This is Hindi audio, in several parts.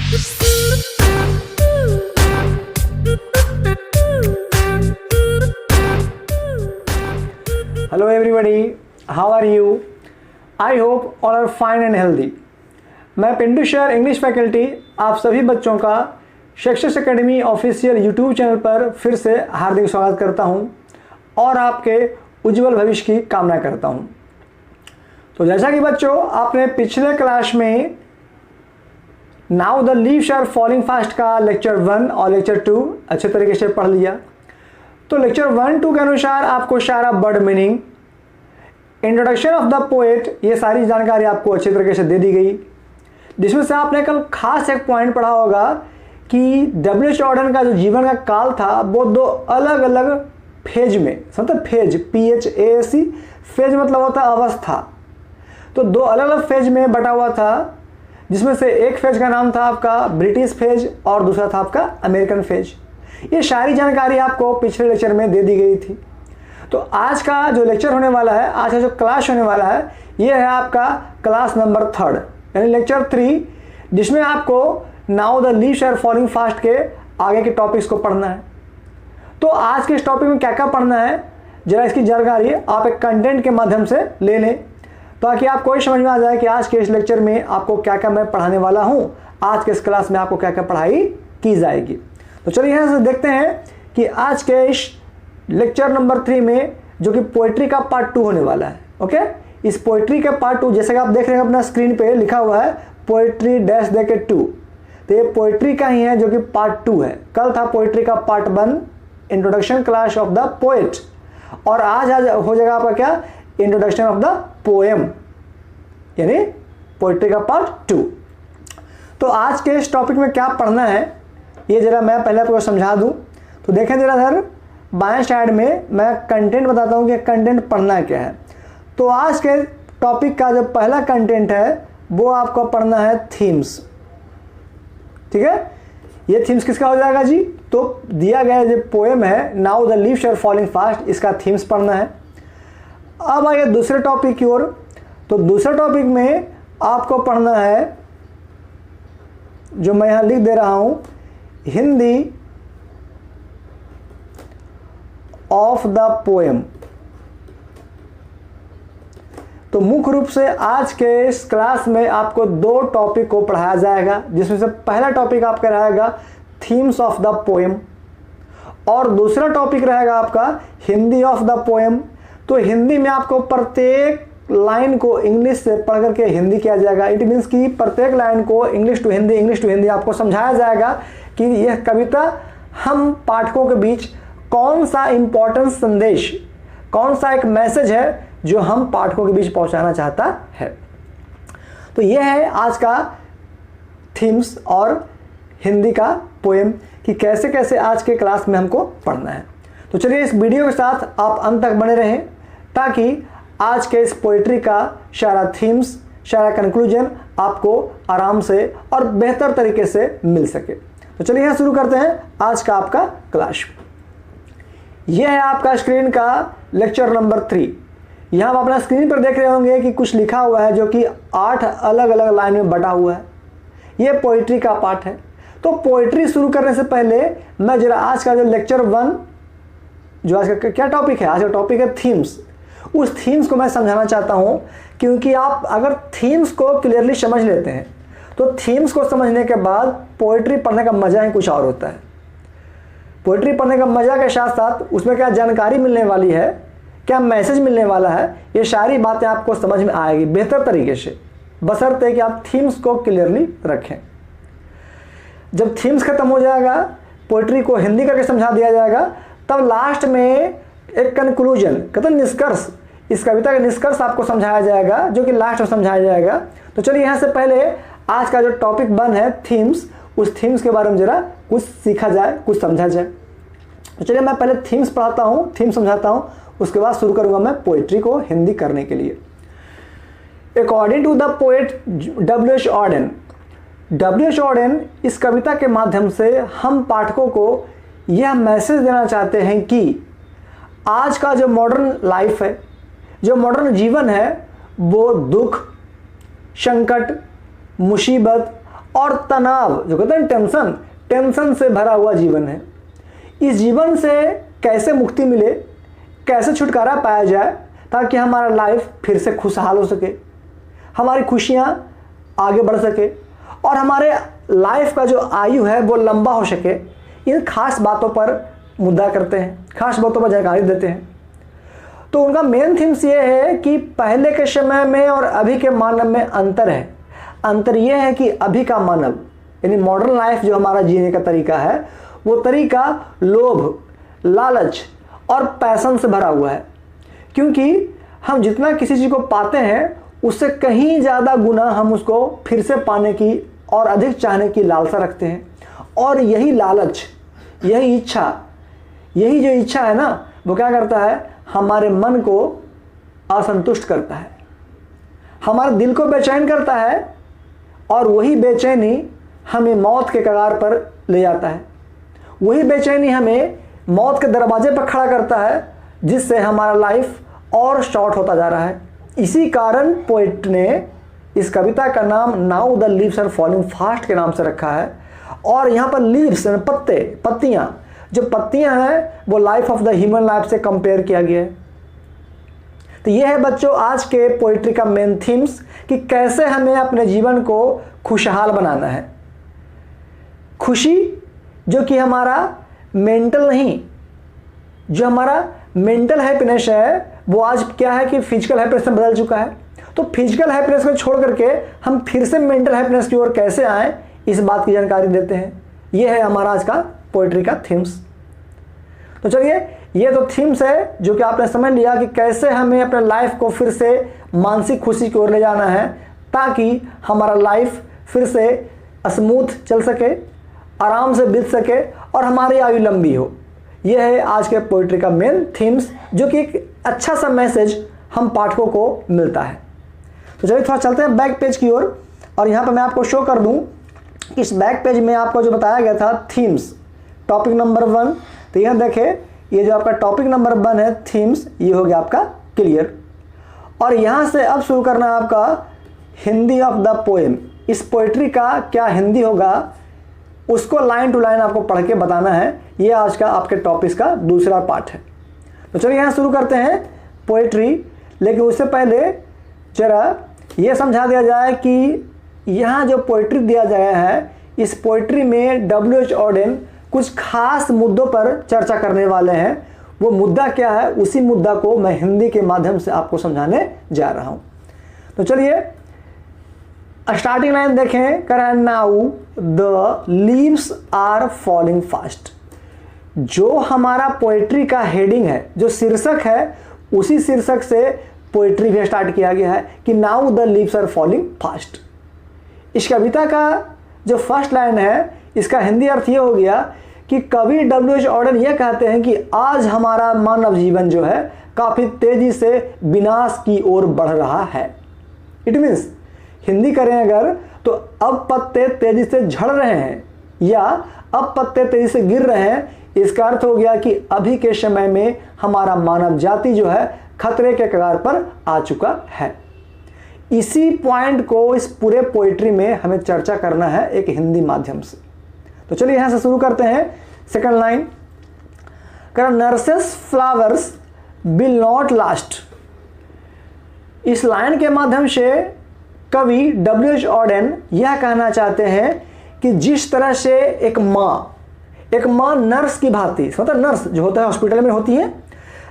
Hello everybody, how are you? I hope all are fine and healthy. मैं पिंटू सर इंग्लिश फैकल्टी आप सभी बच्चों का success academy official YouTube channel पर फिर से हार्दिक स्वागत करता हूं और आपके उज्जवल भविष्य की कामना करता हूं। तो जैसा कि बच्चों आपने पिछले क्लास में now the leaves are falling fast का लेक्चर 1 और लेक्चर 2 अच्छे तरीके से पढ़ लिया। तो लेक्चर 1-2 के अनुसार आपको सारा word meaning, introduction of the poet, ये सारी जानकारी आपको अच्छी तरीके से दे दी गई, जिसमें से आपने कल खास एक पॉइंट पढ़ा होगा कि डब्ल्यू.एच. ऑर्डन का जो जीवन का काल था वो दो अलग अलग फेज में, मतलब फेज PHAC, फेज मतलब होता है अवस्था, तो दो अलग अलग फेज में बटा हुआ था, जिसमें से एक फेज का नाम था आपका ब्रिटिश फेज और दूसरा था आपका अमेरिकन फेज। ये सारी जानकारी आपको पिछले लेक्चर में दे दी गई थी। तो आज का जो लेक्चर होने वाला है, आज का जो क्लास होने वाला है, ये है आपका क्लास नंबर 3 यानी लेक्चर 3, जिसमें आपको now the leaves are falling fast के आगे के टॉपिक्स को पढ़ना है। तो आज के इस टॉपिक में क्या क्या पढ़ना है, जरा इसकी जानकारी आप एक कंटेंट के माध्यम से ले लें ताकि आपको ये समझ में आ जाए कि आज के इस लेक्चर में आपको क्या क्या मैं पढ़ाने वाला हूँ, आज के इस क्लास में आपको क्या क्या पढ़ाई की जाएगी। तो चलिए यहाँ से देखते हैं कि आज के इस लेक्चर नंबर 3 में जो कि पोइट्री का पार्ट 2 होने वाला है। ओके, इस पोइट्री के पार्ट 2 जैसे कि आप देख रहे हैं अपना स्क्रीन पे लिखा हुआ है पोइट्री डैश देके 2, तो ये पोइट्री का ही है जो कि पार्ट 2 है। कल था पोइट्री का part 1 introduction class of the poet, और आज हो जाएगा आपका क्या, इंट्रोडक्शन ऑफ द पोएम यानी पोइट्री का पार्ट 2। तो आज के इस टॉपिक में क्या पढ़ना है ये जरा मैं पहले आपको समझा दूं। तो देखें जरा इधर बाएं साइड में मैं कंटेंट बताता हूं कि कंटेंट पढ़ना क्या है। तो आज के टॉपिक का जो पहला कंटेंट है वो आपको पढ़ना है थीम्स। ठीक है, ये थीम्स किसका हो जाएगा जी, तो दिया गया जो पोएम है now the leaves are falling fast, इसका थीम्स पढ़ना है। अब आइए दूसरे टॉपिक की ओर। तो दूसरे टॉपिक में आपको पढ़ना है जो मैं यहां लिख दे रहा हूं, हिंदी ऑफ द पोएम। तो मुख्य रूप से आज के इस क्लास में आपको दो टॉपिक को पढ़ाया जाएगा, जिसमें से पहला टॉपिक आपका रहेगा थीम्स ऑफ द पोएम और दूसरा टॉपिक रहेगा आपका हिंदी ऑफ द पोएम। तो हिंदी में आपको प्रत्येक लाइन को इंग्लिश से पढ़ करके हिंदी किया जाएगा। इट मीन्स कि प्रत्येक लाइन को इंग्लिश टू हिंदी आपको समझाया जाएगा कि यह कविता हम पाठकों के बीच कौन सा इंपॉर्टेंट संदेश, कौन सा एक मैसेज है जो हम पाठकों के बीच पहुंचाना चाहता है। तो यह है आज का थीम्स और हिंदी का पोएम कि कैसे कैसे आज के क्लास में हमको पढ़ना है। तो चलिए इस वीडियो के साथ आप अंत तक बने रहें ताकि आज के इस पोइट्री का सारा थीम्स, सारा कंक्लूजन आपको आराम से और बेहतर तरीके से मिल सके। तो चलिए यहाँ शुरू करते हैं आज का आपका क्लास। यह है आपका स्क्रीन का लेक्चर नंबर 3। यहाँ आप अपना स्क्रीन पर देख रहे होंगे कि कुछ लिखा हुआ है जो कि 8 अलग अलग लाइन में बटा हुआ है। यह पोइट्री का पार्ट है। तो पोइट्री शुरू करने से पहले मैं जरा आज का जो लेक्चर 1, जो आज का क्या टॉपिक है, आज का टॉपिक है थीम्स, उस थीम्स को मैं समझाना चाहता हूं, क्योंकि आप अगर थीम्स को क्लियरली समझ लेते हैं तो थीम्स को समझने के बाद पोइट्री पढ़ने का मजा ही कुछ और होता है। पोइट्री पढ़ने का मजा के साथ साथ उसमें क्या जानकारी मिलने वाली है, क्या मैसेज मिलने वाला है, ये सारी बातें आपको समझ में आएगी बेहतर तरीके से, बशर्ते कि आप थीम्स को क्लियरली रखें। जब थीम्स खत्म हो जाएगा, पोइट्री को हिंदी करके समझा दिया जाएगा, तब लास्ट में एक कंक्लूजन, कहते निष्कर्ष, इस कविता का निष्कर्ष आपको समझाया जाएगा जो कि लास्ट में समझाया जाएगा। तो चलिए यहाँ से पहले आज का जो टॉपिक 1 है थीम्स, उस थीम्स के बारे में जरा कुछ सीखा जाए, कुछ समझा जाए। तो चलिए मैं पहले थीम्स पढ़ाता हूँ, थीम समझाता हूँ, उसके बाद शुरू करूँगा मैं पोइट्री को हिंदी करने के लिए। According to the poet W H. Auden, इस कविता के माध्यम से हम पाठकों को यह मैसेज देना चाहते हैं कि आज का जो मॉडर्न लाइफ है, जो मॉडर्न जीवन है, वो दुख, संकट, मुसीबत और तनाव, जो कहते हैं टेंशन, टेंशन से भरा हुआ जीवन है। इस जीवन से कैसे मुक्ति मिले, कैसे छुटकारा पाया जाए ताकि हमारा लाइफ फिर से खुशहाल हो सके, हमारी खुशियाँ आगे बढ़ सके और हमारे लाइफ का जो आयु है वो लंबा हो सके। इन खास बातों पर मुद्दा करते हैं, खास बातों पर जानकारी देते हैं। तो उनका मेन थीम्स ये है कि पहले के समय में और अभी के मानव में अंतर है। अंतर ये है कि अभी का मानव यानी मॉडर्न लाइफ जो हमारा जीने का तरीका है वो तरीका लोभ, लालच और पैशन से भरा हुआ है, क्योंकि हम जितना किसी चीज़ को पाते हैं उससे कहीं ज़्यादा गुना हम उसको फिर से पाने की और अधिक चाहने की लालसा रखते हैं। और यही लालच, यही इच्छा, यही जो इच्छा है ना वो क्या करता है, हमारे मन को असंतुष्ट करता है, हमारे दिल को बेचैन करता है और वही बेचैनी हमें मौत के कगार पर ले जाता है। वही बेचैनी हमें मौत के दरवाजे पर खड़ा करता है, जिससे हमारा लाइफ और शॉर्ट होता जा रहा है। इसी कारण पोएट ने इस कविता का नाम now the leaves are falling fast के नाम से रखा है। और यहाँ पर लीव्स पत्ते, पत्तियाँ, जो पत्तियाँ हैं वो life of the human life से कंपेयर किया गया है। तो ये है बच्चों आज के पोइट्री का मेन थीम्स कि कैसे हमें अपने जीवन को खुशहाल बनाना है। खुशी जो कि हमारा मेंटल नहीं, जो हमारा मेंटल हैप्पीनेस है वो आज क्या है कि फिजिकल हैप्पीनेस में बदल चुका है। तो फिजिकल हैप्पीनेस को छोड़ करके हम फिर से मेंटल हैप्पीनेस की ओर कैसे आएँ, इस बात की जानकारी देते हैं। ये है हमारा आज का पोइट्री का थीम्स। तो चलिए, ये तो थीम्स है जो कि आपने समझ लिया कि कैसे हमें अपने लाइफ को फिर से मानसिक खुशी की ओर ले जाना है ताकि हमारा लाइफ फिर से स्मूथ चल सके, आराम से बीत सके और हमारी आयु लंबी हो। यह है आज के पोइट्री का मेन थीम्स, जो कि एक अच्छा सा मैसेज हम पाठकों को मिलता है। तो चलिए थोड़ा चलते हैं बैक पेज की ओर और यहाँ पर मैं आपको शो कर दूँ कि इस बैक पेज में आपको जो बताया गया था थीम्स, टॉपिक नंबर 1। तो यहाँ देखें, ये जो आपका टॉपिक नंबर 1 है थीम्स, ये हो गया आपका क्लियर। और यहाँ से अब शुरू करना है आपका हिंदी ऑफ द पोएम। इस पोइट्री का क्या हिंदी होगा उसको लाइन टू लाइन आपको पढ़ के बताना है। ये आज का आपके टॉपिक का दूसरा पार्ट है। तो चलिए यहाँ शुरू करते हैं पोइट्री, लेकिन उससे पहले जरा ये समझा दिया जाए कि यहाँ जो पोइट्री दिया गया है इस पोइट्री में W.H. ऑडेन कुछ खास मुद्दों पर चर्चा करने वाले हैं। वो मुद्दा क्या है, उसी मुद्दा को मैं हिंदी के माध्यम से आपको समझाने जा रहा हूँ। तो चलिए स्टार्टिंग लाइन देखें, कर now the leaves are falling fast. जो हमारा पोइट्री का हेडिंग है, जो शीर्षक है, उसी शीर्षक से पोइट्री भी स्टार्ट किया गया है कि now the leaves are falling fast. इस कविता का जो फर्स्ट लाइन है इसका हिंदी अर्थ ये हो गया कि कवि W.H. ऑडेन ये कहते हैं कि आज हमारा मानव जीवन जो है काफ़ी तेज़ी से विनाश की ओर बढ़ रहा है। इट मीन्स हिंदी करें अगर तो अब पत्ते तेज़ी से झड़ रहे हैं या अब पत्ते तेज़ी से गिर रहे हैं। इसका अर्थ हो गया कि अभी के समय में हमारा मानव जाति जो है खतरे के कगार पर आ चुका है। इसी पॉइंट को इस पूरे पोइट्री में हमें चर्चा करना है एक हिंदी माध्यम से। तो चलिए यहाँ से शुरू करते हैं। सेकंड लाइन, कर nurses flowers will not last. इस लाइन के माध्यम से कवि W.H. ऑडेन यह कहना चाहते हैं कि जिस तरह से एक माँ नर्स की भांति, मतलब नर्स जो होता है हॉस्पिटल में होती है,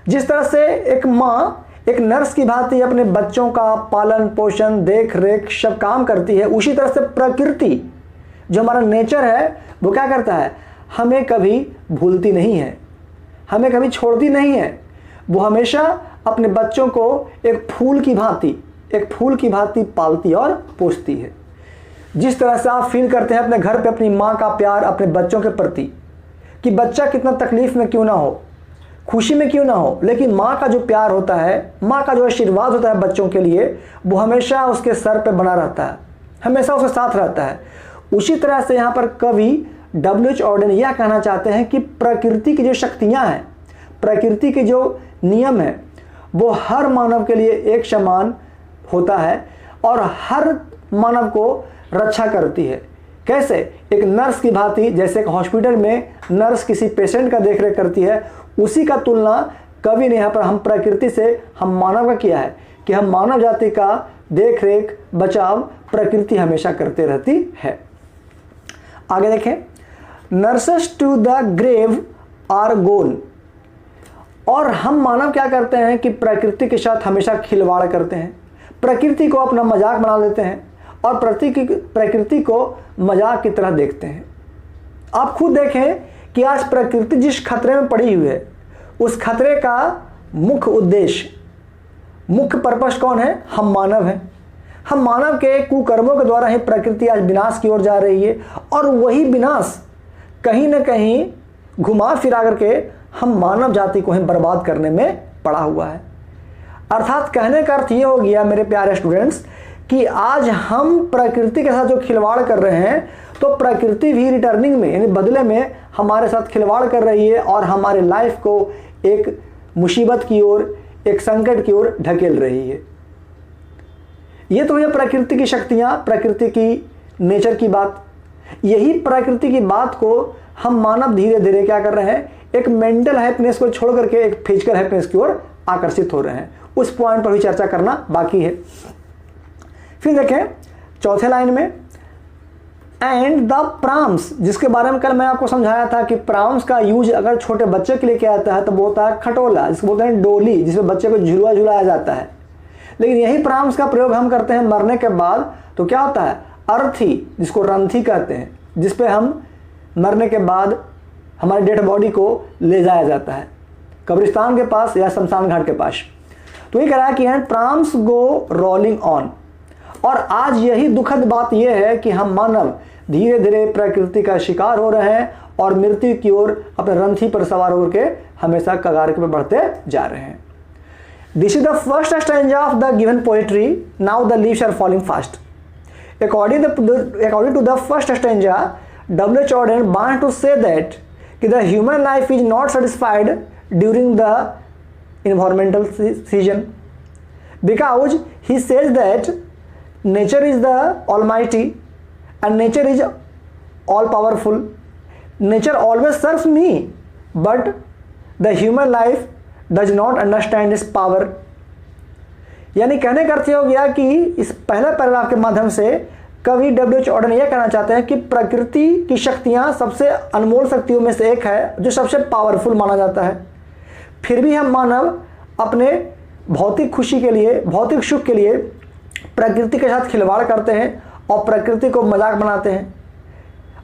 जिस तरह से एक माँ एक नर्स की भांति अपने बच्चों का पालन पोषण देख रेख सब काम करती है, उसी तरह से प्रकृति जो हमारा नेचर है वो क्या करता है, हमें कभी भूलती नहीं है, हमें कभी छोड़ती नहीं है। वो हमेशा अपने बच्चों को एक फूल की भांति पालती और पोसती है। जिस तरह से आप फील करते हैं अपने घर पे अपनी माँ का प्यार अपने बच्चों के प्रति, कि बच्चा कितना तकलीफ में क्यों ना हो, खुशी में क्यों ना हो, लेकिन माँ का जो प्यार होता है, माँ का जो आशीर्वाद होता है बच्चों के लिए, वो हमेशा उसके सर पे बना रहता है, हमेशा उसके साथ रहता है। उसी तरह से यहाँ पर कवि W.H. ऑडेन यह कहना चाहते हैं कि प्रकृति की जो शक्तियाँ हैं, प्रकृति के जो नियम है, वो हर मानव के लिए एक समान होता है और हर मानव को रक्षा करती है। कैसे? एक नर्स की भांति, जैसे एक हॉस्पिटल में नर्स किसी पेशेंट का देखरेख करती है, उसी का तुलना कवि ने यहाँ पर हम प्रकृति से, हम मानव का किया है कि हम मानव जाति का देखरेख, बचाव प्रकृति हमेशा करते रहती है। आगे देखें, nurses to the grave are gone. और हम मानव क्या करते हैं कि प्रकृति के साथ हमेशा खिलवाड़ करते हैं, प्रकृति को अपना मजाक बना लेते हैं और प्रकृति को मजाक की तरह देखते हैं। आप खुद देखें कि आज प्रकृति जिस खतरे में पड़ी हुई है, उस खतरे का मुख्य उद्देश्य, मुख्य पर्पस कौन है? हम मानव हैं। हम मानव के कुकर्मों के द्वारा ही प्रकृति आज विनाश की ओर जा रही है, और वही विनाश कहीं ना कहीं घुमा फिरा करके हम मानव जाति को ही बर्बाद करने में पड़ा हुआ है। अर्थात कहने का अर्थ ये हो गया मेरे प्यारे स्टूडेंट्स कि आज हम प्रकृति के साथ जो खिलवाड़ कर रहे हैं, तो प्रकृति भी रिटर्निंग में, यानी बदले में हमारे साथ खिलवाड़ कर रही है और हमारे लाइफ को एक मुसीबत की ओर, एक संकट की ओर ढकेल रही है। ये तो है प्रकृति की शक्तियाँ, प्रकृति की नेचर की बात। यही प्रकृति की बात को हम मानव धीरे धीरे क्या कर रहे हैं, एक मेंटल हैप्पीनेस को छोड़ करके एक फिजिकल हैप्पीनेस की ओर आकर्षित हो रहे हैं। उस पॉइंट पर भी चर्चा करना बाकी है। फिर देखें चौथे लाइन में, एंड द प्राम्स, जिसके बारे में कल मैं आपको समझाया था कि प्राम्स का यूज अगर छोटे बच्चे के लिए किया जाता है तो वो होता है खटोला, जिसको बोलते हैं डोली, जिसमें बच्चे को झुलवा झुलाया जाता है। लेकिन यही प्राम्स का प्रयोग हम करते हैं मरने के बाद, तो क्या होता है, अर्थी, जिसको रंथी कहते हैं, जिसपे हम मरने के बाद हमारी डेड बॉडी को ले जाया जाता है कब्रिस्तान के पास या शमशान घाट के पास। तो ये कह रहा है कि एंड प्राम्स गो रोलिंग ऑन। और आज यही दुखद बात यह है कि हम मानव धीरे धीरे प्रकृति का शिकार हो रहे हैं और मृत्यु की ओर अपने रंथी पर सवार होकर के हमेशा कगार पे बढ़ते जा रहे हैं। This is the first stanza of the given poetry, now the leaves are falling fast. According to the first stanza, W.H. Auden wants to say that the human life is not satisfied during the environmental season, because he says that nature is the almighty and nature is all powerful. Nature always serves me, but the human life does not understand its power. यानी कहने का अर्थ हो गया कि इस पहले पैराग्राफ के माध्यम से कवि W.H. ऑडेन यह कहना चाहते हैं कि प्रकृति की शक्तियां सबसे अनमोल शक्तियों में से एक है, जो सबसे पावरफुल माना जाता है। फिर भी हम मानव अपने भौतिक खुशी के लिए, भौतिक सुख के लिए प्रकृति के साथ खिलवाड़ करते हैं और प्रकृति को मजाक बनाते हैं,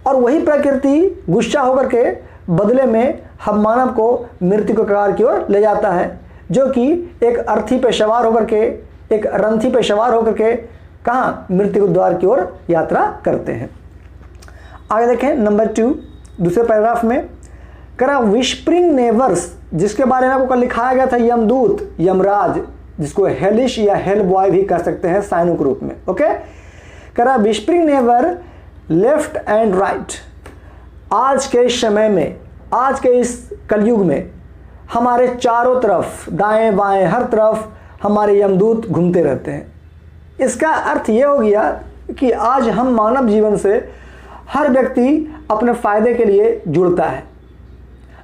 और वही प्रकृति गुस्सा होकर के बदले में हम मानव को मृत्यु के कगार की ओर ले जाता है, जो कि एक अर्थी पे सवार होकर के, एक रंथी पे सवार होकर के कहाँ, मृत्यु के द्वार की ओर यात्रा करते हैं। आगे देखें नंबर 2, दूसरे पैराग्राफ में करा विस्परिंग नेवर्स, जिसके बारे में आपको कल लिखाया गया था यमदूत, यमराज, जिसको हेलिश या हेल बॉय भी कह सकते हैं साइनू के रूप में। ओके, करा whispering never left and right. आज के समय में, आज के इस कलयुग में हमारे चारों तरफ, दाएं बाएं हर तरफ हमारे यमदूत घूमते रहते हैं। इसका अर्थ ये हो गया कि आज हम मानव जीवन से हर व्यक्ति अपने फायदे के लिए जुड़ता है।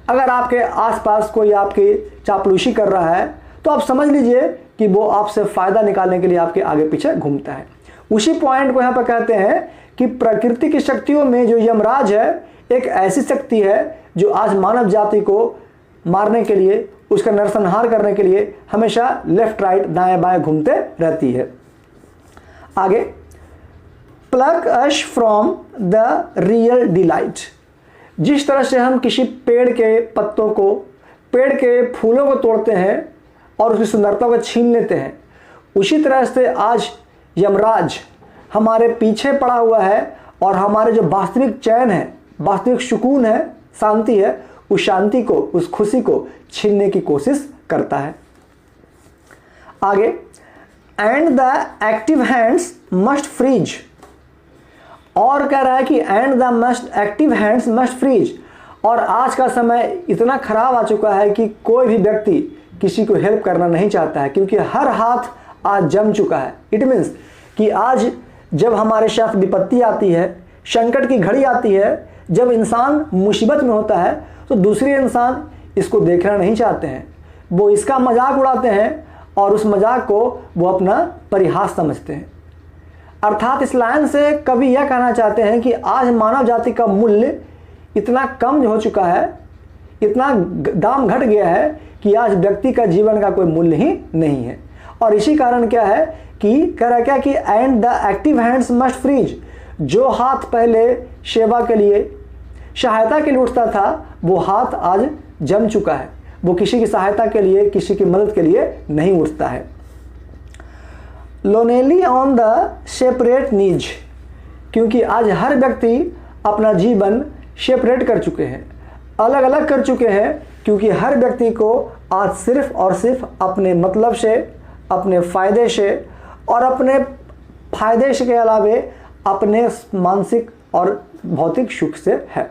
अगर आपके आसपास कोई आपकी चापलूसी कर रहा है तो आप समझ लीजिए कि वो आपसे फ़ायदा निकालने के लिए आपके आगे पीछे घूमता है। उसी पॉइंट को यहाँ पर कहते हैं कि प्रकृति की शक्तियों में जो यमराज है, एक ऐसी शक्ति है जो आज मानव जाति को मारने के लिए, उसका नरसंहार करने के लिए हमेशा लेफ्ट राइट दाएं बाएं घूमते रहती है। आगे, प्लक अश फ्रॉम द रियल डिलाइट। जिस तरह से हम किसी पेड़ के पत्तों को, पेड़ के फूलों को तोड़ते हैं और उसकी सुंदरता को छीन लेते हैं, उसी तरह से आज यमराज हमारे पीछे पड़ा हुआ है और हमारे जो वास्तविक चैन है, वास्तविक सुकून है, शांति है, उस शांति को, उस खुशी को छीनने की कोशिश करता है। आगे, and the active hands must freeze. और कह रहा है कि and the active hands must freeze. और आज का समय इतना खराब आ चुका है कि कोई भी व्यक्ति किसी को हेल्प करना नहीं चाहता है, क्योंकि हर हाथ आज जम चुका है। इट मीन्स कि आज जब हमारे साथ विपत्ति आती है संकट की घड़ी आती है, जब इंसान मुसीबत में होता है तो दूसरे इंसान इसको देखना नहीं चाहते हैं, वो इसका मजाक उड़ाते हैं और उस मजाक को वो अपना परिहास समझते हैं। अर्थात इस लाइन से कवि यह कहना चाहते हैं कि आज मानव जाति का मूल्य इतना कम हो चुका है, इतना दाम घट गया है कि आज व्यक्ति का जीवन का कोई मूल्य ही नहीं है। और इसी कारण क्या है कि कह रहा क्या कि and the active hands must freeze, जो हाथ पहले सेवा के लिए, सहायता के लिए उठता था, वो हाथ आज जम चुका है, वो किसी की सहायता के लिए, किसी की मदद के लिए नहीं उठता है। लोनेली ऑन द सेपरेट नीज, क्योंकि आज हर व्यक्ति अपना जीवन सेपरेट कर चुके हैं, अलग अलग कर चुके हैं, क्योंकि हर व्यक्ति को आज सिर्फ और सिर्फ अपने मतलब से, अपने फ़ायदे से और अपने फायदे से के अलावे अपने मानसिक और भौतिक सुख से है।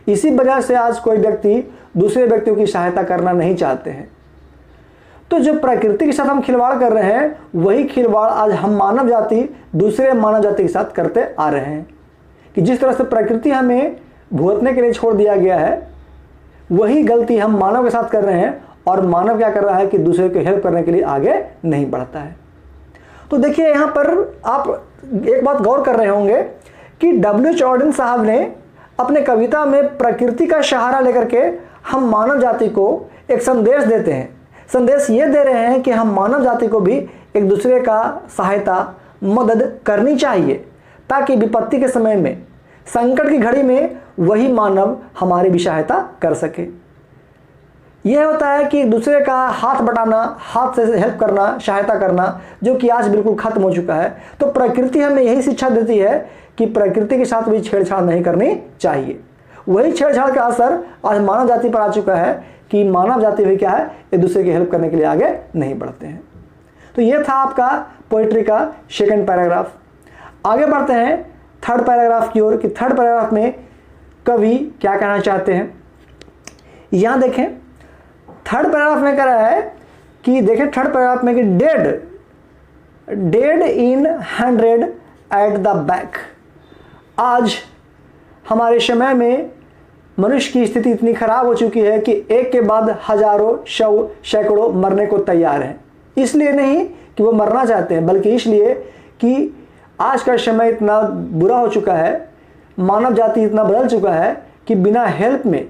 इसी वजह से आज कोई व्यक्ति दूसरे व्यक्तियों की सहायता करना नहीं चाहते हैं। तो जो प्रकृति के साथ हम खिलवाड़ कर रहे हैं, वही खिलवाड़ आज हम मानव जाति दूसरे मानव जाति के साथ करते आ रहे हैं। कि जिस तरह से प्रकृति हमें भुगतने के लिए छोड़ दिया गया है, वही गलती हम मानव के साथ कर रहे हैं, और मानव क्या कर रहा है कि दूसरे को हेल्प करने के लिए आगे नहीं बढ़ता है। तो देखिए यहाँ पर आप एक बात गौर कर रहे होंगे कि W.H. ऑर्डन साहब ने अपने कविता में प्रकृति का सहारा लेकर के हम मानव जाति को एक संदेश देते हैं। संदेश ये दे रहे हैं कि हम मानव जाति को भी एक दूसरे का सहायता, मदद करनी चाहिए, ताकि विपत्ति के समय में, संकट की घड़ी में वही मानव हमारी भी सहायता कर सके। यह होता है कि दूसरे का हाथ बटाना, हाथ से हेल्प करना, सहायता करना, जो कि आज बिल्कुल खत्म हो चुका है। तो प्रकृति हमें यही शिक्षा देती है कि प्रकृति के साथ भी छेड़छाड़ नहीं करनी चाहिए। वही छेड़छाड़ का असर आज मानव जाति पर आ चुका है कि मानव जाति भी क्या है, एक दूसरे की हेल्प करने के लिए आगे नहीं बढ़ते हैं। तो ये था आपका पोइट्री का सेकंड पैराग्राफ। आगे बढ़ते हैं थर्ड पैराग्राफ की ओर कि थर्ड पैराग्राफ में कवि क्या कहना चाहते हैं। यहाँ देखें, थर्ड पैराग्राफ में कह रहा है कि देखें थर्ड पैराग्राफ में कि dead in 100 at the back. आज हमारे समय में मनुष्य की स्थिति इतनी खराब हो चुकी है कि एक के बाद हजारों, सौ, सैकड़ों मरने को तैयार हैं। इसलिए नहीं कि वो मरना चाहते हैं, बल्कि इसलिए कि आज का समय इतना बुरा हो चुका है, मानव जाति इतना बदल चुका है कि बिना हेल्प में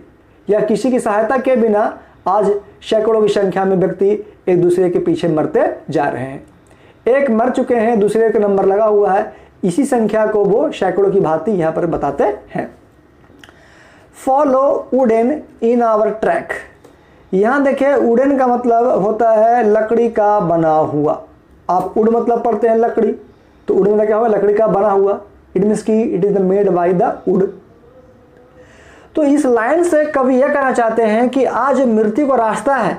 या किसी की सहायता के बिना आज सैकड़ों की संख्या में व्यक्ति एक दूसरे के पीछे मरते जा रहे हैं। एक मर चुके हैं, दूसरे का नंबर लगा हुआ है, इसी संख्या को वो सैकड़ों की भांति यहाँ पर बताते हैं। Follow wooden in our track. यहाँ देखें, वुडन का मतलब होता है लकड़ी का बना हुआ। आप वुड मतलब पढ़ते हैं लकड़ी, तो वुड मतलब क्या होगा, लकड़ी का बना हुआ। इट मीन्स की it is the made by the wood. तो इस लाइन से कवि यह कहना चाहते हैं कि आज मृत्यु का रास्ता है,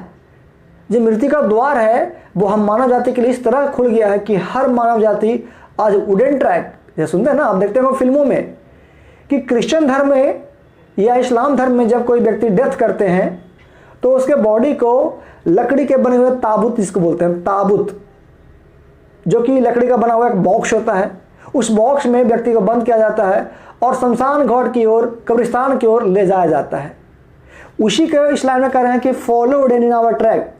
जो मृत्यु का द्वार है, वो हम मानव जाति के लिए इस तरह खुल गया है कि हर मानव जाति आज वुडन ट्रैक, ये सुनते हैं ना, आप देखते हो फिल्मों में कि क्रिश्चियन धर्म में या इस्लाम धर्म में जब कोई व्यक्ति डेथ करते हैं तो उसके बॉडी को लकड़ी के बने हुए ताबूत, जिसको बोलते हैं ताबूत, जो कि लकड़ी का बना हुआ एक बॉक्स होता है, उस बॉक्स में व्यक्ति को बंद किया जाता है और शमशान घाट की ओर, कब्रिस्तान की ओर ले जाया जाता है। उसी के इस्लाम में कह रहे हैं कि follow wooden in our track.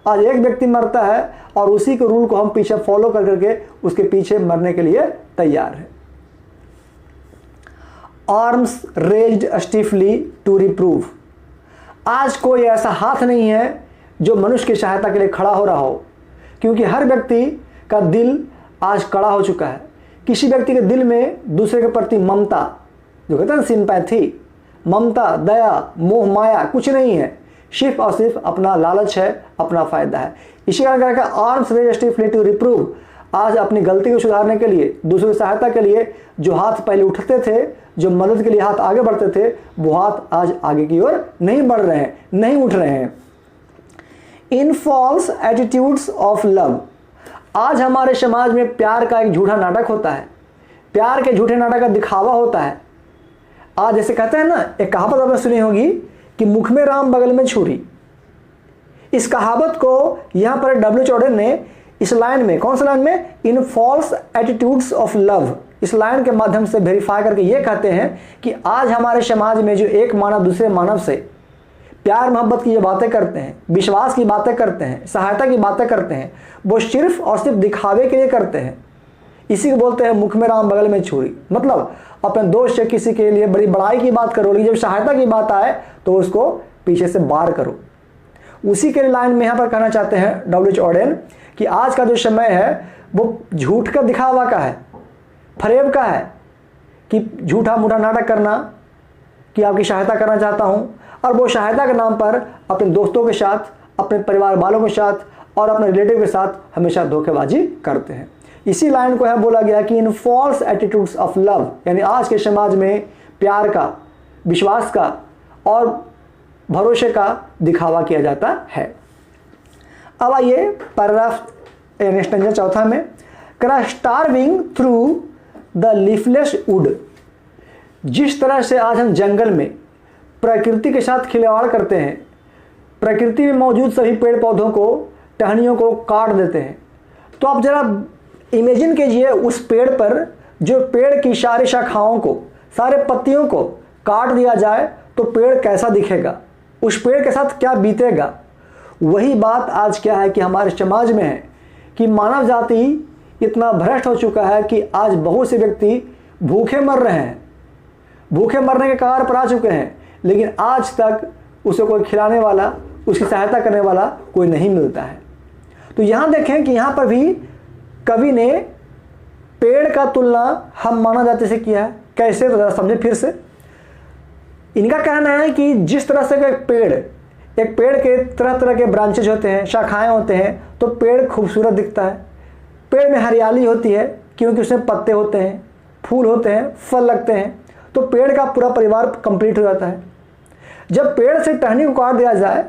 आज एक व्यक्ति मरता है और उसी के रूल को हम पीछे फॉलो कर करके उसके पीछे मरने के लिए तैयार है। Arms raised stiffly to reprove. आज कोई ऐसा हाथ नहीं है जो मनुष्य की सहायता के लिए खड़ा हो रहा हो, क्योंकि हर व्यक्ति का दिल आज कड़ा हो चुका है। किसी व्यक्ति के दिल में दूसरे के प्रति ममता, जो कहते हैं सिंपैथी, ममता, दया, मोह, माया कुछ नहीं है, सिर्फ और सिर्फ अपना लालच है, अपना फायदा है। इसी कारण arms raised stiffly to reprove. आज अपनी गलती को सुधारने के लिए, दूसरों की सहायता के लिए जो हाथ पहले उठते थे, जो मदद के लिए हाथ आगे बढ़ते थे, वो हाथ आज आगे की ओर नहीं बढ़ रहे हैं, नहीं उठ रहे हैं। इन फॉल्स एटीट्यूड्स ऑफ लव। आज हमारे समाज में प्यार का एक झूठा नाटक होता है, प्यार के झूठे नाटक का दिखावा होता है। आज जैसे कहते हैं ना, एक कहावत आपने सुनी होगी कि मुख में राम बगल में छुरी। इस कहावत को यहाँ पर W.H. ऑर्डन ने इस लाइन में, कौन सा लाइन में, इन फॉल्स एटीट्यूड्स ऑफ लव, इस लाइन के माध्यम से वेरीफाई करके ये कहते हैं कि आज हमारे समाज में जो एक मानव दूसरे मानव से प्यार मोहब्बत की जो बातें करते हैं, विश्वास की बातें करते हैं, सहायता की बातें करते हैं, वो सिर्फ और सिर्फ दिखावे के लिए करते हैं। इसी को बोलते हैं मुख में राम बगल में छुरी। मतलब अपने दोस्त से किसी के लिए बड़ी बड़ाई की बात करो, लेकिन जब सहायता की बात आए तो उसको पीछे से वार करो। उसी के लाइन में यहाँ पर कहना चाहते हैं डब्ल्यू.एच. ऑडेन कि आज का जो समय है वो झूठ का दिखावा का है, फरेब का है, कि झूठा मूठा नाटक करना कि आपकी सहायता करना चाहता हूँ, और वो सहायता के नाम पर अपने दोस्तों के साथ, अपने परिवार वालों के साथ और अपने रिलेटिव के साथ हमेशा धोखेबाजी करते हैं। इसी लाइन को है बोला गया कि इन फॉल्स एटीट्यूड्स ऑफ लव, यानी आज के समाज में प्यार का, विश्वास का और भरोसे का दिखावा किया जाता है। अब आइए पैराग्राफ नेक्स्ट चौथा में, starving through the leafless would. जिस तरह से आज हम जंगल में प्रकृति के साथ खिलवाड़ करते हैं, प्रकृति में मौजूद सभी पेड़ पौधों को, टहनियों को काट देते हैं, तो आप जरा इमेजिन कीजिए उस पेड़ पर, जो पेड़ की सारी शाखाओं को, सारे पत्तियों को काट दिया जाए तो पेड़ कैसा दिखेगा, उस पेड़ के साथ क्या बीतेगा। वही बात आज क्या है कि हमारे समाज में है कि मानव जाति इतना भ्रष्ट हो चुका है कि आज बहुत से व्यक्ति भूखे मर रहे हैं, भूखे मरने के कगार पर आ चुके हैं, लेकिन आज तक उसे कोई खिलाने वाला, उसकी सहायता करने वाला कोई नहीं मिलता है। तो यहाँ देखें कि यहाँ पर भी कवि ने पेड़ का तुलना हम मानव जाति से किया है। कैसे, तो समझे फिर से। इनका कहना है कि जिस तरह से एक पेड़ के तरह तरह के ब्रांचेज होते हैं, शाखाएं होते हैं, तो पेड़ खूबसूरत दिखता है। पेड़ में हरियाली होती है क्योंकि उसमें पत्ते होते हैं, फूल होते हैं, फल लगते हैं, तो पेड़ का पूरा परिवार कंप्लीट हो जाता है। जब पेड़ से टहनी को काट दिया जाए,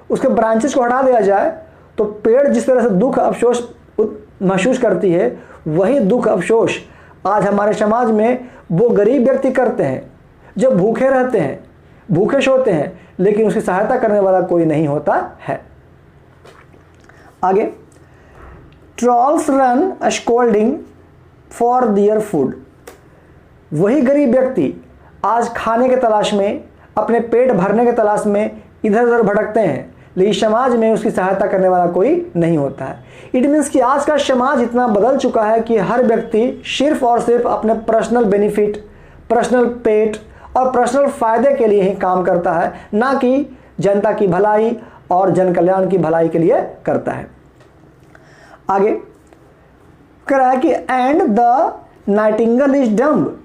उसके ब्रांचेस को हटा दिया जाए, तो पेड़ जिस तरह से दुख अफसोस महसूस करती है, वही दुख अफसोस आज हमारे समाज में वो गरीब व्यक्ति करते हैं जो भूखे रहते हैं, भूखे सोते हैं, लेकिन उसकी सहायता करने वाला कोई नहीं होता है। आगे, trolls run scolding for their food. वही गरीब व्यक्ति आज खाने के तलाश में, अपने पेट भरने के तलाश में इधर उधर भटकते हैं, लेकिन समाज में उसकी सहायता करने वाला कोई नहीं होता है। इट मीन्स कि आज का समाज इतना बदल चुका है कि हर व्यक्ति सिर्फ और सिर्फ अपने पर्सनल बेनिफिट, पर्सनल पेट और पर्सनल फायदे के लिए ही काम करता है, ना कि जनता की भलाई और जन कल्याण की भलाई के लिए करता है। आगे कह रहा है कि and the Nightingale is dumb.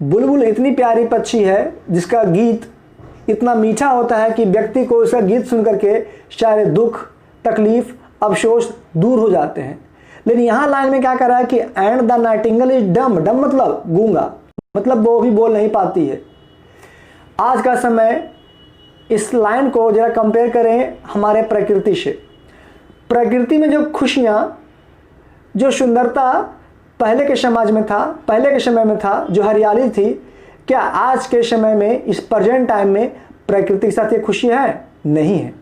बुलबुल इतनी प्यारी पक्षी है जिसका गीत इतना मीठा होता है कि व्यक्ति को उसका गीत सुन करके सारे दुख, तकलीफ, अफसोस दूर हो जाते हैं। लेकिन यहाँ लाइन में क्या कर रहा है कि and the Nightingale is dumb. Dumb मतलब गूंगा, मतलब वो भी बोल नहीं पाती है। आज का समय, इस लाइन को जरा कंपेयर करें हमारे प्रकृति से। प्रकृति में जो खुशियाँ, जो सुंदरता पहले के समाज में था, पहले के समय में था, जो हरियाली थी, क्या आज के समय में, इस प्रेजेंट टाइम में प्रकृति के साथ ये खुशी है? नहीं है,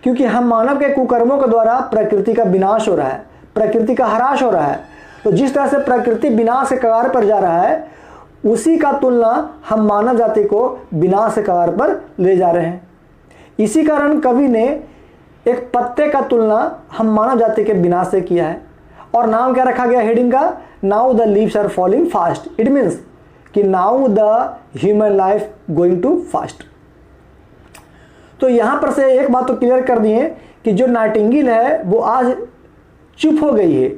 क्योंकि हम मानव के कुकर्मों के द्वारा प्रकृति का विनाश हो रहा है, प्रकृति का ह्रास हो रहा है। तो जिस तरह से प्रकृति विनाश के कगार पर जा रहा है, उसी का तुलना हम मानव जाति को विनाश के कगार पर ले जा रहे हैं। इसी कारण कवि ने एक पत्ते का तुलना हम मानव जाति के विनाश से किया है, और नाम क्या रखा गया हेडिंग का? Now the leaves are falling fast. It means कि now the human life going to fast. तो यहां पर से एक बात तो क्लियर कर दिए कि जो नाइटिंगेल है वो आज चुप हो गई है,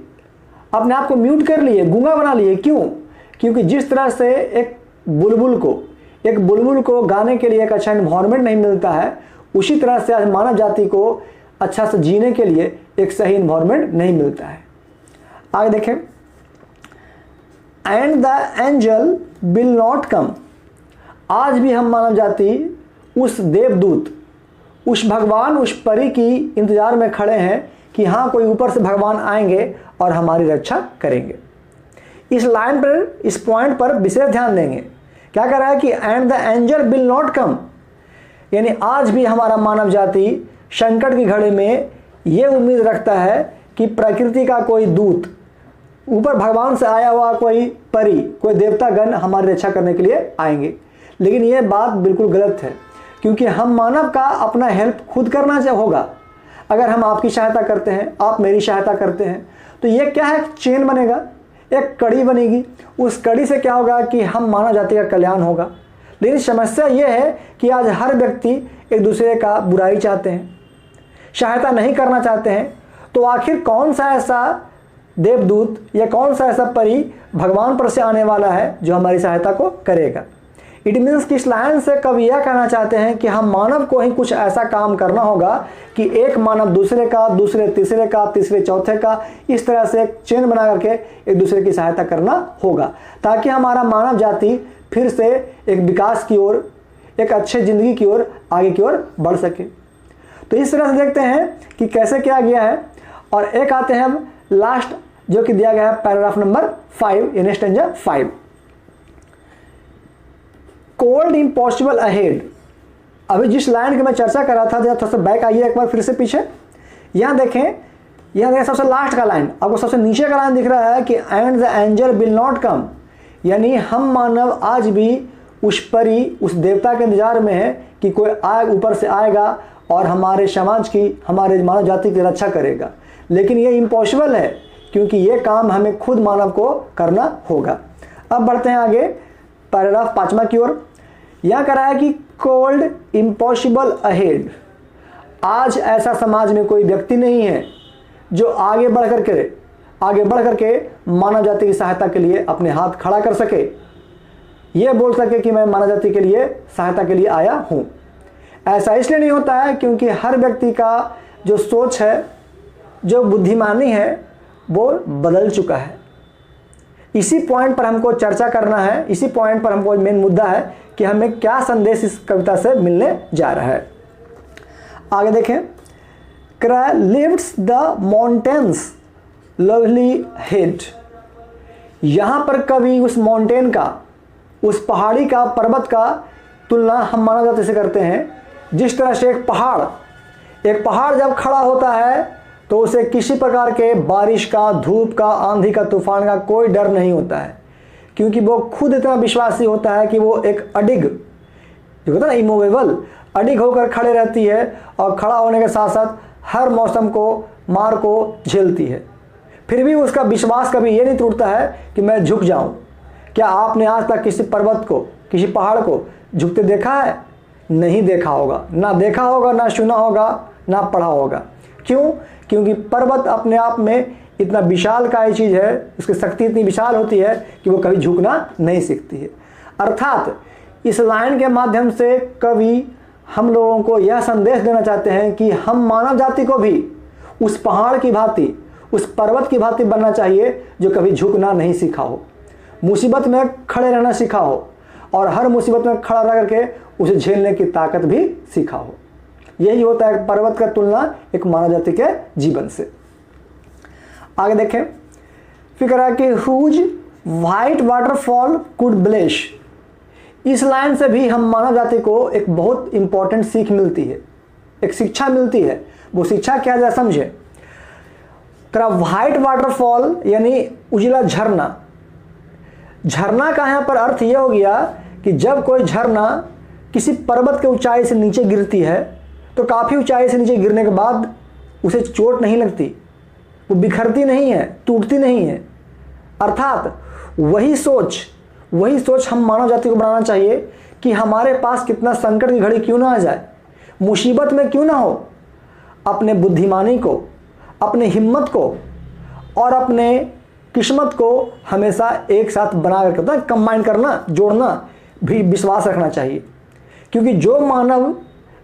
अपने आप को म्यूट कर लिए, गूंगा बना लिए। क्यों? क्योंकि जिस तरह से एक बुलबुल को गाने के लिए एक अच्छा इन्वायरमेंट नहीं मिलता है, उसी तरह से आज मानव जाति को अच्छा से जीने के लिए एक सही इन्वायरमेंट नहीं मिलता है। आगे देखें, and the angel will not come. आज भी हम मानव जाति उस देवदूत, उस भगवान, उस परी की इंतजार में खड़े हैं कि हाँ, कोई ऊपर से भगवान आएंगे और हमारी रक्षा करेंगे। इस लाइन पर, इस पॉइंट पर विशेष ध्यान देंगे। क्या कह रहा है कि and the angel will not come, यानी आज भी हमारा मानव जाति संकट की घड़ी में ये उम्मीद रखता है कि प्रकृति का कोई दूत ऊपर भगवान से आया हुआ कोई परी, कोई देवता गण हमारी रक्षा करने के लिए आएंगे। लेकिन ये बात बिल्कुल गलत है, क्योंकि हम मानव का अपना हेल्प खुद करना होगा। अगर हम आपकी सहायता करते हैं, आप मेरी सहायता करते हैं, तो ये क्या है, चेन बनेगा, एक कड़ी बनेगी। उस कड़ी से क्या होगा कि हम मानव जाति का कल्याण होगा। लेकिन समस्या ये है कि आज हर व्यक्ति एक दूसरे का बुराई चाहते हैं, सहायता नहीं करना चाहते हैं। तो आखिर कौन सा ऐसा देवदूत या कौन सा ऐसा परी भगवान पर से आने वाला है जो हमारी सहायता को करेगा। इट मीन्स कि इस लाइन से कवि यह कहना चाहते हैं कि हम मानव को ही कुछ ऐसा काम करना होगा कि एक मानव दूसरे का, दूसरे तीसरे का, तीसरे चौथे का, इस तरह से एक चेन बना करके एक दूसरे की सहायता करना होगा, ताकि हमारा मानव जाति फिर से एक विकास की ओर, एक अच्छे ज़िंदगी की ओर, आगे की ओर बढ़ सके। तो इस तरह से देखते हैं कि कैसे किया गया है। और एक आते हैं हम लास्ट, जो कि दिया गया है पैराग्राफ नंबर 5 यानी स्टैंजा 5। Cold impossible ahead. अभी जिस लाइन की मैं चर्चा कर रहा था, जरा थोड़ा सा बैक आइए एक बार फिर से पीछे। यहाँ देखें सबसे लास्ट का लाइन, आपको सबसे नीचे का लाइन दिख रहा है कि and the angel will not come, यानी हम मानव आज भी उस परी, उस देवता के इंतजार में है कि कोई ऊपर से आएगा और हमारे समाज की, हमारे मानव जाति की रक्षा करेगा। लेकिन ये इम्पॉसिबल है, क्योंकि ये काम हमें खुद मानव को करना होगा। अब बढ़ते हैं आगे पैराग्राफ 5वां की ओर। यह कह रहा है कि कोल्ड इम्पॉसिबल अहेड। आज ऐसा समाज में कोई व्यक्ति नहीं है जो आगे बढ़ करके मानव जाति की सहायता के लिए अपने हाथ खड़ा कर सके, ये बोल सके कि मैं मानव जाति के लिए सहायता के लिए आया हूँ। ऐसा इसलिए नहीं होता है क्योंकि हर व्यक्ति का जो सोच है, जो बुद्धिमानी है, वो बदल चुका है। इसी पॉइंट पर हमको चर्चा करना है, इसी पॉइंट पर हमको मेन मुद्दा है कि हमें क्या संदेश इस कविता से मिलने जा रहा है। आगे देखें, lifts the mountains lovely head. यहाँ पर कवि उस माउंटेन का, उस पहाड़ी का, पर्वत का तुलना हम मानव जाति से करते हैं। जिस तरह से एक पहाड़ जब खड़ा होता है तो उसे किसी प्रकार के बारिश का, धूप का, आंधी का, तूफान का कोई डर नहीं होता है, क्योंकि वो खुद इतना विश्वासी होता है कि वो एक अडिग, जो होता है ना इमूवेबल, अडिग होकर खड़े रहती है और खड़ा होने के साथ साथ हर मौसम को, मार को झेलती है। फिर भी उसका विश्वास कभी ये नहीं टूटता है कि मैं झुक जाऊं। क्या आपने आज तक किसी पर्वत को, किसी पहाड़ को झुकते देखा है? नहीं देखा होगा, ना देखा होगा, ना सुना होगा, ना पढ़ा होगा। क्यों? क्योंकि पर्वत अपने आप में इतना विशाल काय चीज़ है, उसकी शक्ति इतनी विशाल होती है कि वो कभी झुकना नहीं सीखती है। अर्थात इस लाइन के माध्यम से कवि हम लोगों को यह संदेश देना चाहते हैं कि हम मानव जाति को भी उस पहाड़ की भांति, उस पर्वत की भांति बनना चाहिए जो कभी झुकना नहीं सीखा हो, मुसीबत में खड़े रहना सीखा हो और हर मुसीबत में खड़ा रह करके उसे झेलने की ताकत भी सीखा हो। यही होता है पर्वत का तुलना एक मानव जाति के जीवन से। आगे देखें, फिर कह रहा है कि हुज वाइट वाटरफॉल कुड ब्लेश। इस लाइन से भी हम मानव जाति को एक बहुत इंपॉर्टेंट सीख मिलती है, एक शिक्षा मिलती है। वो शिक्षा क्या है समझे। व्हाइट वाटरफॉल यानी उजला झरना। झरना का यहाँ पर अर्थ यह हो गया कि जब कोई झरना किसी पर्वत के ऊंचाई से नीचे गिरती है तो काफ़ी ऊंचाई से नीचे गिरने के बाद उसे चोट नहीं लगती, वो बिखरती नहीं है, टूटती नहीं है। अर्थात वही सोच हम मानव जाति को बनाना चाहिए कि हमारे पास कितना संकट की घड़ी क्यों ना आ जाए, मुसीबत में क्यों ना हो, अपने बुद्धिमानी को, अपने हिम्मत को और अपने किस्मत को हमेशा एक साथ बना करके कंबाइन करना, जोड़ना भी विश्वास रखना चाहिए। क्योंकि जो मानव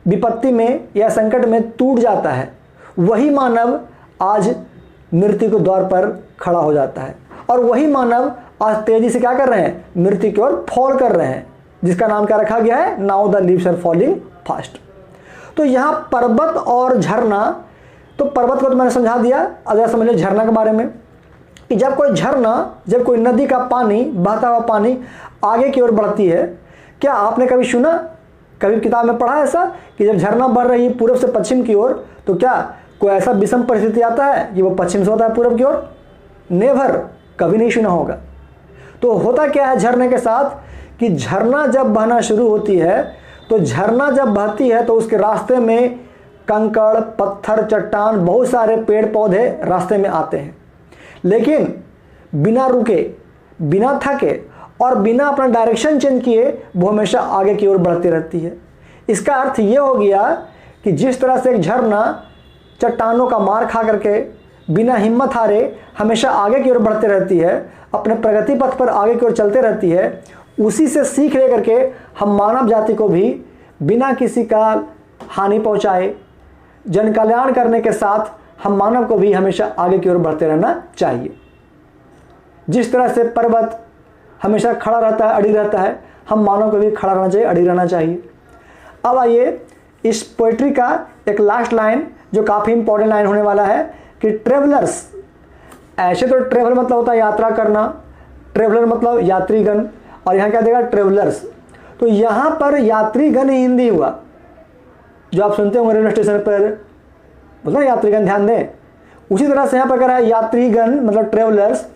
विपत्ति में या संकट में टूट जाता है, वही मानव आज मृत्यु के द्वार पर खड़ा हो जाता है और वही मानव आज तेजी से क्या कर रहे हैं, मृत्यु की ओर फॉल कर रहे हैं, जिसका नाम क्या रखा गया है, now the leaves are falling fast. तो यहाँ पर्वत और झरना, तो पर्वत को तो मैंने समझा दिया, अगर समझ लो झरना के बारे में कि जब कोई नदी का पानी, बहता हुआ पानी आगे की ओर बढ़ती है, क्या आपने कभी सुना, कभी किताब में पढ़ा ऐसा कि जब झरना बढ़ रही है पूर्व से पश्चिम की ओर तो क्या कोई ऐसा विषम परिस्थिति आता है कि वो पश्चिम से होता है पूर्व की ओर? नेवर। कभी नहीं सुना होगा। तो होता क्या है झरने के साथ कि झरना जब बहना शुरू होती है तो झरना जब बहती है तो उसके रास्ते में कंकड़, पत्थर, चट्टान, बहुत सारे पेड़ पौधे रास्ते में आते हैं, लेकिन बिना रुके, बिना थके और बिना अपना डायरेक्शन चेंज किए वो हमेशा आगे की ओर बढ़ती रहती है। इसका अर्थ ये हो गया कि जिस तरह से एक झरना चट्टानों का मार खा करके बिना हिम्मत हारे हमेशा आगे की ओर बढ़ती रहती है, अपने प्रगति पथ पर आगे की ओर चलते रहती है, उसी से सीख ले करके हम मानव जाति को भी बिना किसी का हानि पहुंचाए जन कल्याण करने के साथ हम मानव को भी हमेशा आगे की ओर बढ़ते रहना चाहिए। जिस तरह से पर्वत हमेशा खड़ा रहता है, अड़ी रहता है, हम मानव को भी खड़ा रहना चाहिए, अड़ी रहना चाहिए। अब आइए इस पोइट्री का एक लास्ट लाइन जो काफ़ी इंपॉर्टेंट लाइन होने वाला है कि ट्रेवलर्स, ऐसे तो ट्रेवल मतलब होता है यात्रा करना, ट्रेवलर मतलब यात्रीगण, और यहाँ क्या देगा ट्रेवलर्स। तो यहाँ पर यात्रीगण ही हिंदी हुआ, जो आप सुनते होंगे रेलवे स्टेशन पर बोलते हैं यात्रीगण, ध्यान दें। उसी तरह से यहाँ पर कह रहा है यात्रीगण मतलब travellers,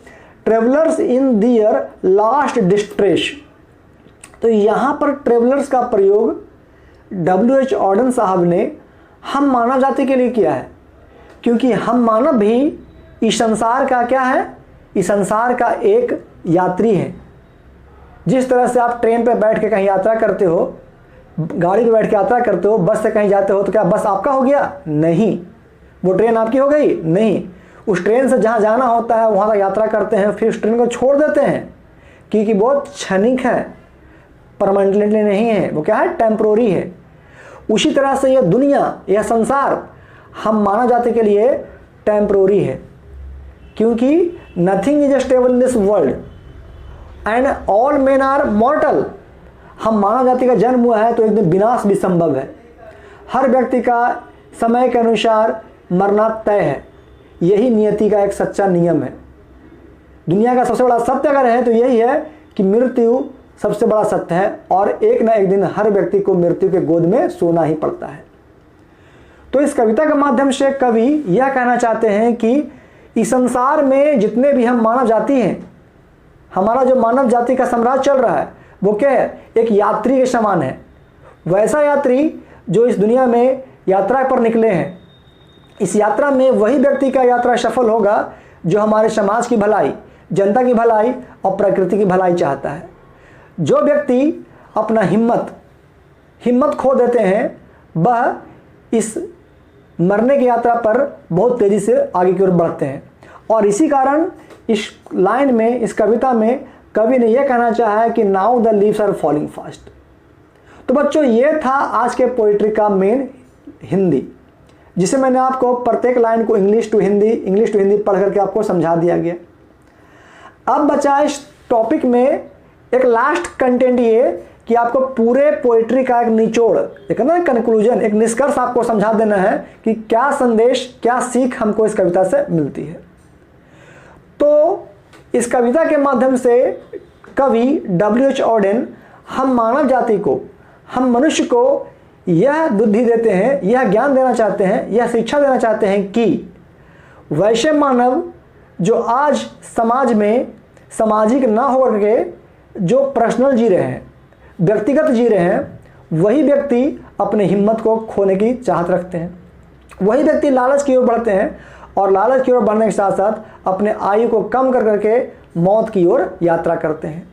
travellers in their last distress. तो यहाँ पर ट्रेवलर्स का प्रयोग W.H. ऑर्डन साहब ने हम मानव जाति के लिए किया है, क्योंकि हम मानव भी इस संसार का क्या है, इस संसार का एक यात्री है। जिस तरह से आप ट्रेन पर बैठ के कहीं यात्रा करते हो, गाड़ी पर बैठ के यात्रा करते हो, बस से कहीं जाते हो, तो क्या बस आपका हो गया? नहीं। वो ट्रेन आपकी हो गई? नहीं। उस ट्रेन से जहाँ जाना होता है वहाँ तक यात्रा करते हैं, फिर उस ट्रेन को छोड़ देते हैं, क्योंकि बहुत क्षणिक है, परमानेंटली नहीं है, वो क्या है, टेम्प्रोरी है। उसी तरह से यह दुनिया, यह संसार हम मानव जाति के लिए टेम्प्रोरी है, क्योंकि nothing is stable in this world and all men are mortal. हम मानव जाति का जन्म हुआ है तो एक दिन विनाश भी संभव है। हर व्यक्ति का समय के अनुसार मरना तय है, यही नियति का एक सच्चा नियम है। दुनिया का सबसे बड़ा सत्य अगर है तो यही है कि मृत्यु सबसे बड़ा सत्य है, और एक ना एक दिन हर व्यक्ति को मृत्यु के गोद में सोना ही पड़ता है। तो इस कविता के माध्यम से कवि यह कहना चाहते हैं कि इस संसार में जितने भी हम मानव जाति हैं, हमारा जो मानव जाति का साम्राज्य चल रहा है वो क्या है, एक यात्री के समान है। वैसा यात्री जो इस दुनिया में यात्रा पर निकले हैं, इस यात्रा में वही व्यक्ति का यात्रा सफल होगा जो हमारे समाज की भलाई, जनता की भलाई और प्रकृति की भलाई चाहता है। जो व्यक्ति अपना हिम्मत खो देते हैं, वह इस मरने की यात्रा पर बहुत तेज़ी से आगे की ओर बढ़ते हैं। और इसी कारण इस लाइन में, इस कविता में कवि ने यह कहना चाहा है कि now the leaves are falling fast. तो बच्चों, ये था आज के पोइट्री का मेन हिंदी, जिसे मैंने आपको प्रत्येक लाइन को इंग्लिश टू हिंदी पढ़ करके आपको समझा दिया गया। अब बचा इस टॉपिक में एक लास्ट कंटेंट ये कि आपको पूरे पोइट्री का एक निचोड़, एक ना कंक्लूजन, एक निष्कर्ष आपको समझा देना है कि क्या संदेश, क्या सीख हमको इस कविता से मिलती है। तो इस कविता के माध्यम से कवि W.H. ऑर्डन हम मानव जाति को, हम मनुष्य को यह बुद्धि देते हैं, यह ज्ञान देना चाहते हैं, यह शिक्षा देना चाहते हैं कि वैसे मानव जो आज समाज में सामाजिक ना होकर के जो पर्सनल जी रहे हैं, व्यक्तिगत जी रहे हैं, वही व्यक्ति अपने हिम्मत को खोने की चाहत रखते हैं। वही व्यक्ति लालच की ओर बढ़ते हैं, और लालच की ओर बढ़ने के साथ साथ अपने आयु को कम कर करके मौत की ओर यात्रा करते हैं।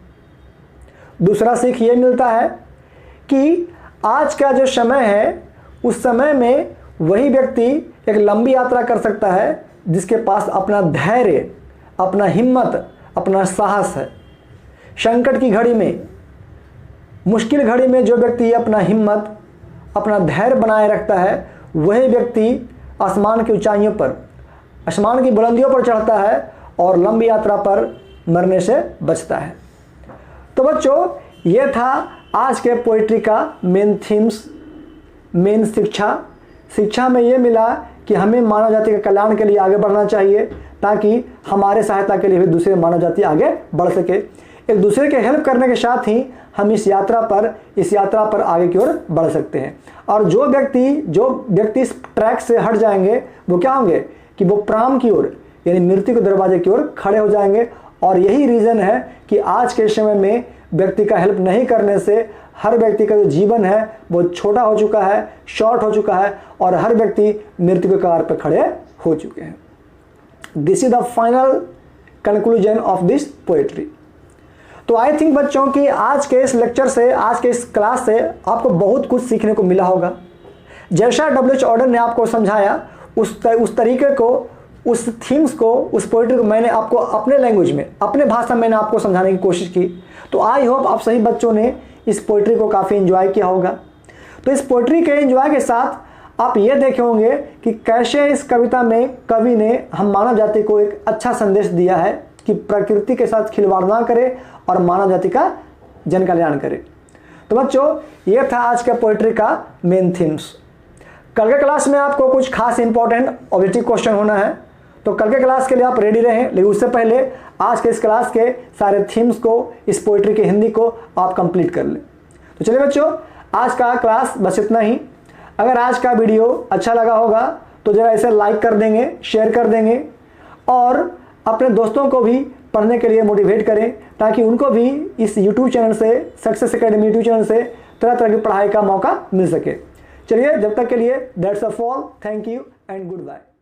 दूसरा सीख ये मिलता है कि आज का जो समय है, उस समय में वही व्यक्ति एक लंबी यात्रा कर सकता है जिसके पास अपना धैर्य, अपना हिम्मत, अपना साहस है। संकट की घड़ी में, मुश्किल घड़ी में जो व्यक्ति अपना हिम्मत, अपना धैर्य बनाए रखता है, वही व्यक्ति आसमान की ऊंचाइयों पर, आसमान की बुलंदियों पर चढ़ता है और लंबी यात्रा पर मरने से बचता है। तो बच्चों, ये था आज के पोइट्री का मेन थीम्स, मेन शिक्षा में ये मिला कि हमें मानव जाति के कल्याण के लिए आगे बढ़ना चाहिए, ताकि हमारे सहायता के लिए भी दूसरे मानव जाति आगे बढ़ सके। एक दूसरे के हेल्प करने के साथ ही हम इस यात्रा पर आगे की ओर बढ़ सकते हैं। और जो व्यक्ति इस ट्रैक से हट जाएंगे, वो क्या होंगे कि वो प्राण की ओर, यानी मृत्यु के दरवाजे की ओर खड़े हो जाएंगे और यही रीज़न है कि आज के समय में व्यक्ति का हेल्प नहीं करने से हर व्यक्ति का जो जीवन है वो छोटा हो चुका है, शॉर्ट हो चुका है और हर व्यक्ति मृत्यु के कगार पर खड़े हो चुके हैं। This is the final conclusion of this poetry. तो आई थिंक बच्चों की आज के इस लेक्चर से, आज के इस क्लास से आपको बहुत कुछ सीखने को मिला होगा। जैसा डब्ल्यू.एच. ऑर्डर ने आपको समझाया उस तरीके को, उस थीम्स को, उस पोएट्री को मैंने आपको अपने लैंग्वेज में, अपने भाषा में मैंने आपको समझाने की कोशिश की। तो आई होप आप सभी बच्चों ने इस पोएट्री को काफ़ी एंजॉय किया होगा। तो इस पोएट्री के एंजॉय के साथ आप ये देखे होंगे कि कैसे इस कविता में कवि ने हम मानव जाति को एक अच्छा संदेश दिया है कि प्रकृति के साथ खिलवाड़ ना करे और मानव जाति का जन कल्याण करे। तो बच्चों, ये था आज का पोएट्री का मेन थीम्स। कल के क्लास में आपको कुछ खास इंपॉर्टेंट ऑब्जेक्टिव क्वेश्चन होना है, तो कल के क्लास के लिए आप रेडी रहें। लेकिन उससे पहले आज के इस क्लास के सारे थीम्स को, इस पोएट्री के हिंदी को आप कंप्लीट कर लें। तो चलिए बच्चों, आज का क्लास बस इतना ही। अगर आज का वीडियो अच्छा लगा होगा तो जरा इसे लाइक कर देंगे, शेयर कर देंगे और अपने दोस्तों को भी पढ़ने के लिए मोटिवेट करें, ताकि उनको भी इस YouTube चैनल से, सक्सेस एकेडमी YouTube चैनल से तरह तरह की पढ़ाई का मौका मिल सके। चलिए, जब तक के लिए that's all, thank you and good bye.